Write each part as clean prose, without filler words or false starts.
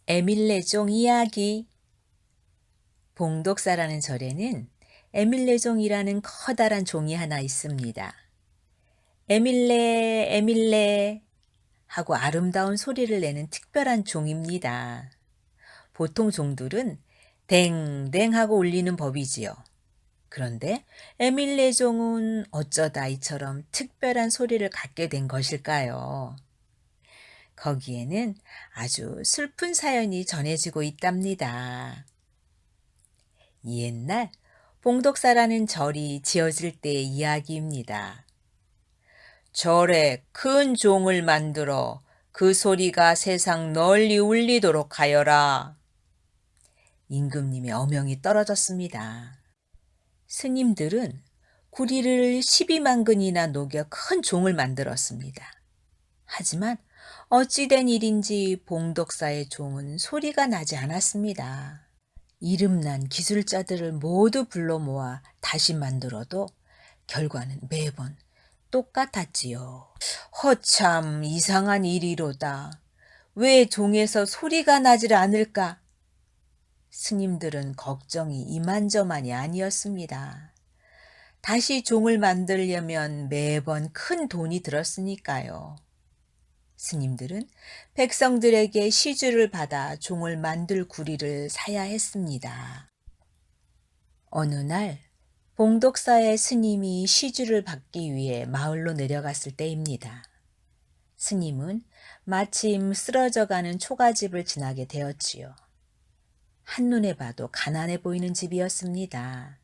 에밀레종 이야기. 봉독사라는 절에는 에밀레종이라는 커다란 종이 하나 있습니다. 에밀레, 에밀레 하고 아름다운 소리를 내는 특별한 종입니다. 보통 종들은 댕댕 하고 울리는 법이지요. 그런데 에밀레종은 어쩌다 이처럼 특별한 소리를 갖게 된 것일까요? 거기에는 아주 슬픈 사연이 전해지고 있답니다. 옛날 봉독사라는 절이 지어질 때의 이야기입니다. 절에 큰 종을 만들어 그 소리가 세상 널리 울리도록 하여라. 임금님의 어명이 떨어졌습니다. 스님들은 구리를 12만 근이나 녹여 큰 종을 만들었습니다. 하지만 어찌된 일인지 봉독사의 종은 소리가 나지 않았습니다. 이름난 기술자들을 모두 불러 모아 다시 만들어도 결과는 매번 똑같았지요. 허참 이상한 일이로다. 왜 종에서 소리가 나질 않을까? 스님들은 걱정이 이만저만이 아니었습니다. 다시 종을 만들려면 매번 큰 돈이 들었으니까요. 스님들은 백성들에게 시주를 받아 종을 만들 구리를 사야 했습니다. 어느 날 봉독사의 스님이 시주를 받기 위해 마을로 내려갔을 때입니다. 스님은 마침 쓰러져가는 초가집을 지나게 되었지요. 한눈에 봐도 가난해 보이는 집이었습니다.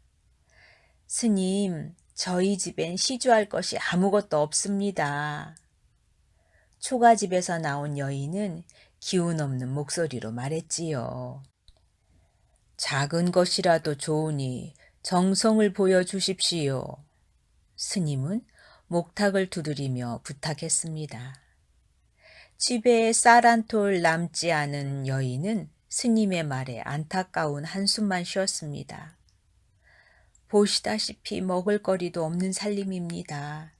스님, 저희 집엔 시주할 것이 아무것도 없습니다. 초가집에서 나온 여인은 기운 없는 목소리로 말했지요. 작은 것이라도 좋으니 정성을 보여주십시오. 스님은 목탁을 두드리며 부탁했습니다. 집에 쌀 한 톨 남지 않은 여인은 스님의 말에 안타까운 한숨만 쉬었습니다. 보시다시피 먹을거리도 없는 살림입니다.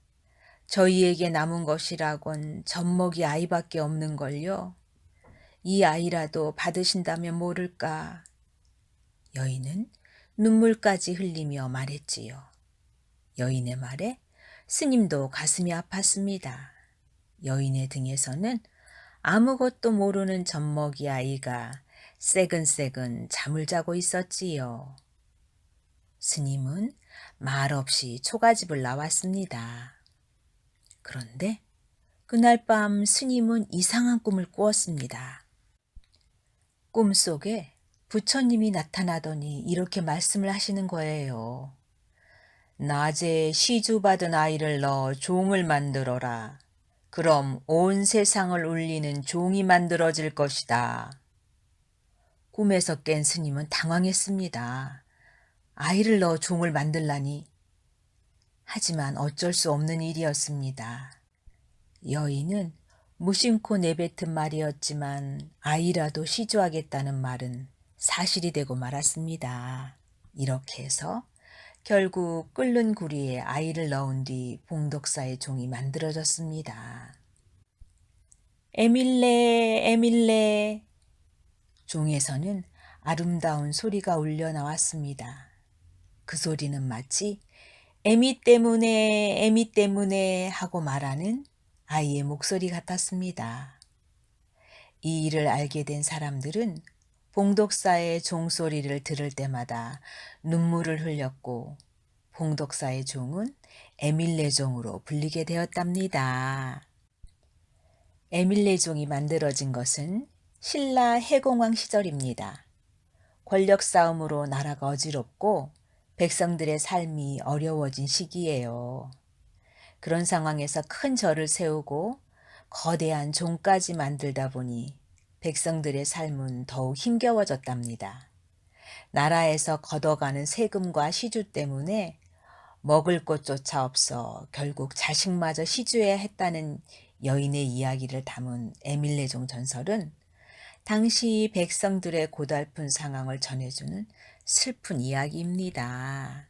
저희에게 남은 것이라곤 젖먹이 아이밖에 없는걸요. 이 아이라도 받으신다면 모를까. 여인은 눈물까지 흘리며 말했지요. 여인의 말에 스님도 가슴이 아팠습니다. 여인의 등에서는 아무것도 모르는 젖먹이 아이가 새근새근 잠을 자고 있었지요. 스님은 말없이 초가집을 나왔습니다. 그런데 그날 밤 스님은 이상한 꿈을 꾸었습니다. 꿈속에 부처님이 나타나더니 이렇게 말씀을 하시는 거예요. 낮에 시주받은 아이를 넣어 종을 만들어라. 그럼 온 세상을 울리는 종이 만들어질 것이다. 꿈에서 깬 스님은 당황했습니다. 아이를 넣어 종을 만들라니. 하지만 어쩔 수 없는 일이었습니다. 여인은 무심코 내뱉은 말이었지만 아이라도 시주하겠다는 말은 사실이 되고 말았습니다. 이렇게 해서 결국 끓는 구리에 아이를 넣은 뒤 봉독사의 종이 만들어졌습니다. 에밀레, 에밀레. 종에서는 아름다운 소리가 울려 나왔습니다. 그 소리는 마치 애미 때문에 하고 말하는 아이의 목소리 같았습니다. 이 일을 알게 된 사람들은 봉독사의 종소리를 들을 때마다 눈물을 흘렸고 봉독사의 종은 에밀레종으로 불리게 되었답니다. 에밀레종이 만들어진 것은 신라 해공왕 시절입니다. 권력 싸움으로 나라가 어지럽고 백성들의 삶이 어려워진 시기예요. 그런 상황에서 큰 절을 세우고 거대한 종까지 만들다 보니 백성들의 삶은 더욱 힘겨워졌답니다. 나라에서 걷어가는 세금과 시주 때문에 먹을 것조차 없어 결국 자식마저 시주해야 했다는 여인의 이야기를 담은 에밀레종 전설은 당시 백성들의 고달픈 상황을 전해주는 슬픈 이야기입니다.